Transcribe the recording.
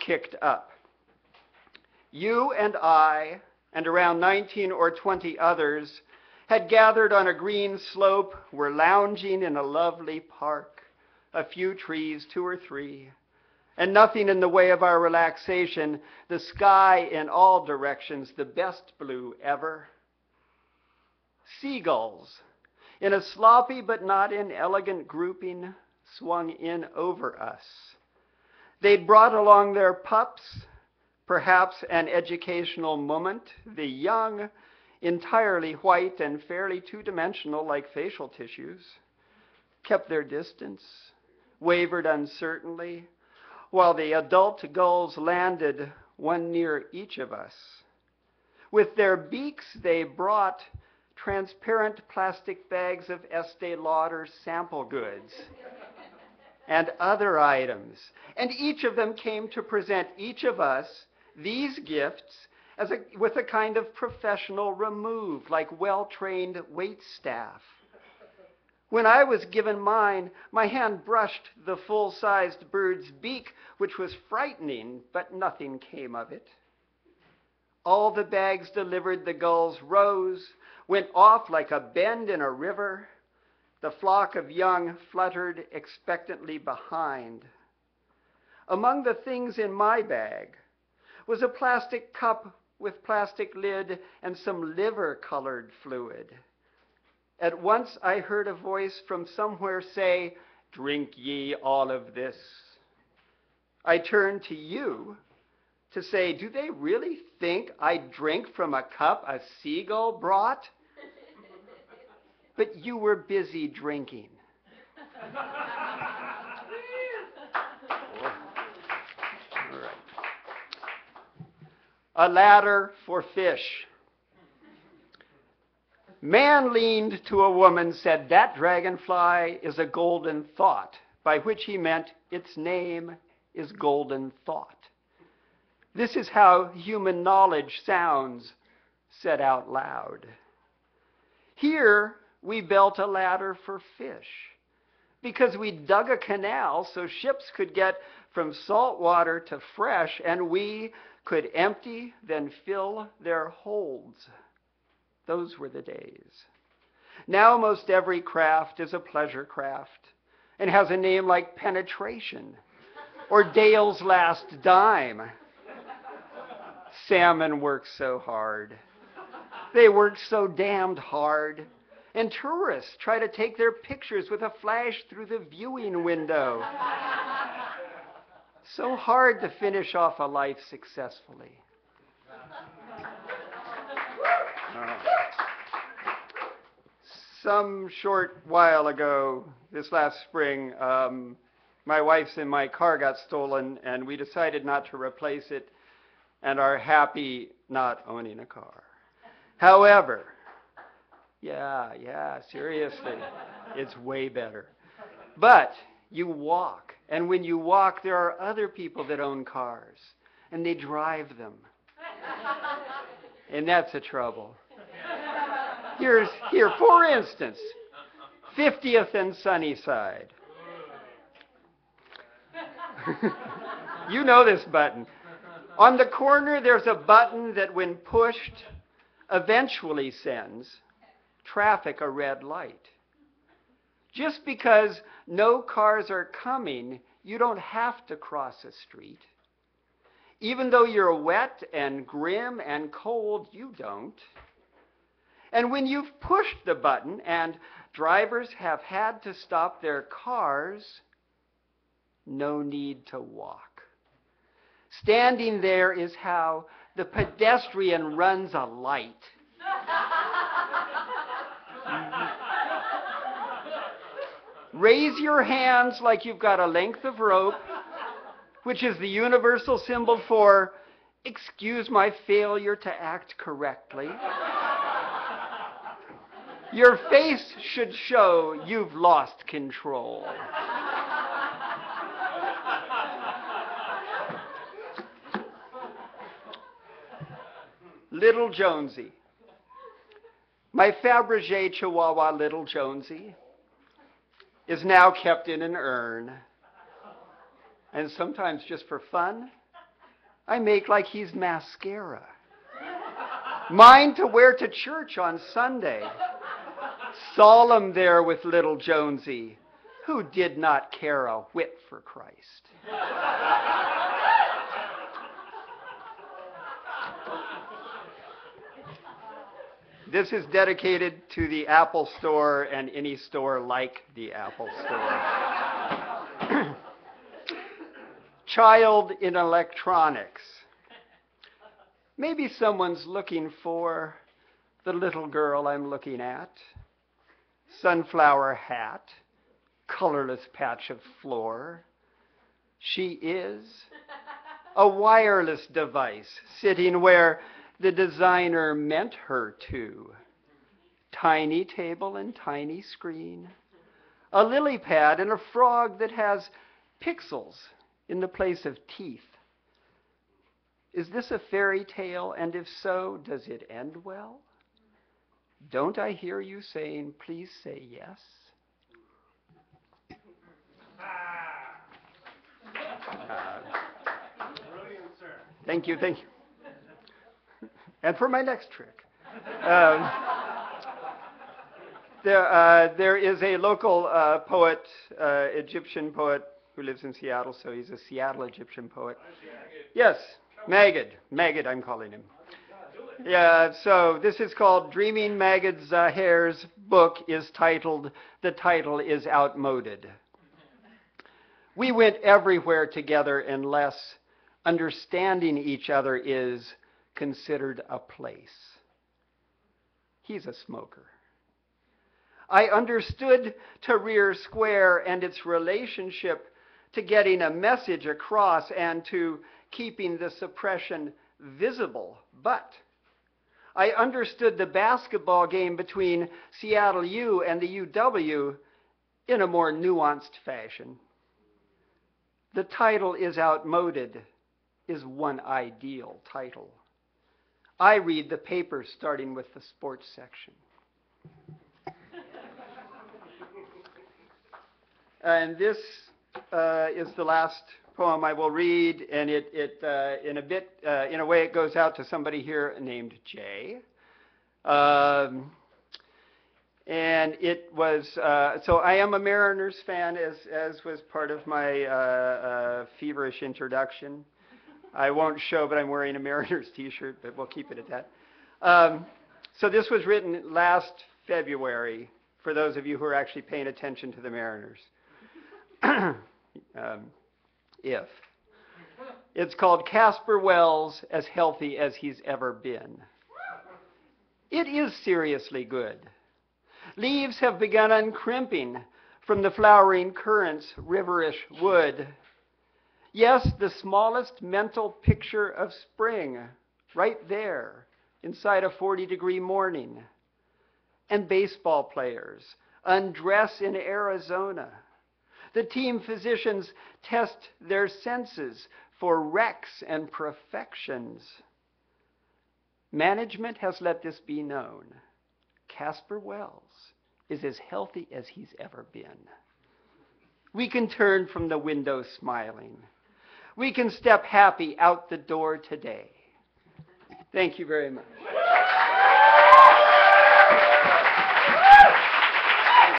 kicked up. You and I, and around 19 or 20 others, had gathered on a green slope, were lounging in a lovely park, a few trees, 2 or 3, and nothing in the way of our relaxation, the sky in all directions, the best blue ever. Seagulls, in a sloppy but not inelegant grouping, swung in over us. They'd brought along their pups, perhaps an educational moment, the young, entirely white and fairly two-dimensional like facial tissues, kept their distance, wavered uncertainly, while the adult gulls landed one near each of us. With their beaks, they brought transparent plastic bags of Estee Lauder sample goods and other items, and each of them came to present each of us these gifts with a kind of professional remove, like well-trained wait staff. When I was given mine, my hand brushed the full-sized bird's beak, which was frightening, but nothing came of it. All the bags delivered, the gulls rose, went off like a bend in a river. The flock of young fluttered expectantly behind. Among the things in my bag was a plastic cup with plastic lid and some liver-colored fluid. At once I heard a voice from somewhere say, "Drink ye all of this." I turned to you to say, do they really think I drink from a cup a seagull brought? But you were busy drinking. All right. A ladder for fish. Man leaned to a woman, said, "That dragonfly is a golden thought," by which he meant its name is golden thought. This is how human knowledge sounds said out loud. Here we built a ladder for fish because we dug a canal so ships could get from salt water to fresh, and we could empty, then fill their holds. Those were the days. Now most every craft is a pleasure craft and has a name like Penetration or Dale's Last Dime. Salmon work so hard. They work so damned hard. And tourists try to take their pictures with a flash through the viewing window. So hard to finish off a life successfully. Some short while ago, this last spring, my wife's and my car got stolen, and we decided not to replace it and are happy not owning a car. However, seriously, it's way better. But you walk, and when you walk, there are other people that own cars, and they drive them. And that's a trouble. Here, for instance, 50th and Sunnyside. You know this button. On the corner, there's a button that, when pushed, eventually sends traffic a red light. Just because no cars are coming, you don't have to cross a street. Even though you're wet and grim and cold, you don't. And when you've pushed the button and drivers have had to stop their cars, no need to walk. Standing there is how the pedestrian runs a light. Raise your hands like you've got a length of rope, which is the universal symbol for, excuse my failure to act correctly. Your face should show you've lost control. Little Jonesy. My Fabergé Chihuahua Little Jonesy is now kept in an urn. And sometimes just for fun, I make like he's mascara. Mine to wear to church on Sunday. Solemn there with little Jonesy, who did not care a whit for Christ. This is dedicated to the Apple Store and any store like the Apple Store. Child in electronics. Maybe someone's looking for the little girl I'm looking at. Sunflower hat, colorless patch of floor. She is a wireless device sitting where the designer meant her to. Tiny table and tiny screen. A lily pad and a frog that has pixels in the place of teeth. Is this a fairy tale? And if so, does it end well? Don't I hear you saying, please say yes? Thank you, thank you. And for my next trick. There is a local poet, Egyptian poet, who lives in Seattle, so he's a Seattle Egyptian poet. Yes, Magid. Magid, I'm calling him. Yeah, so this is called Dreaming Magid Zaher's book is titled, the title is Outmoded. We went everywhere together unless understanding each other is considered a place. He's a smoker. I understood Tahrir Square and its relationship to getting a message across and to keeping the suppression visible, but I understood the basketball game between Seattle U and the UW in a more nuanced fashion. The title is Outmoded is one ideal title. I read the papers starting with the sports section. And this is the last poem I will read, and in a way it goes out to somebody here named Jay. And it was, so I am a Mariners fan, as was part of my feverish introduction. I won't show, but I'm wearing a Mariners t-shirt, but we'll keep it at that. So this was written last February, for those of you who are actually paying attention to the Mariners. It's called Casper Wells, as healthy as he's ever been. It is seriously good. Leaves have begun uncrimping from the flowering currant's riverish wood. Yes, the smallest mental picture of spring, right there, inside a 40-degree morning. And baseball players undress in Arizona. The team physicians test their senses for wrecks and perfections. Management has let this be known. Casper Wells is as healthy as he's ever been. We can turn from the window smiling. We can step happy out the door today. Thank you very much.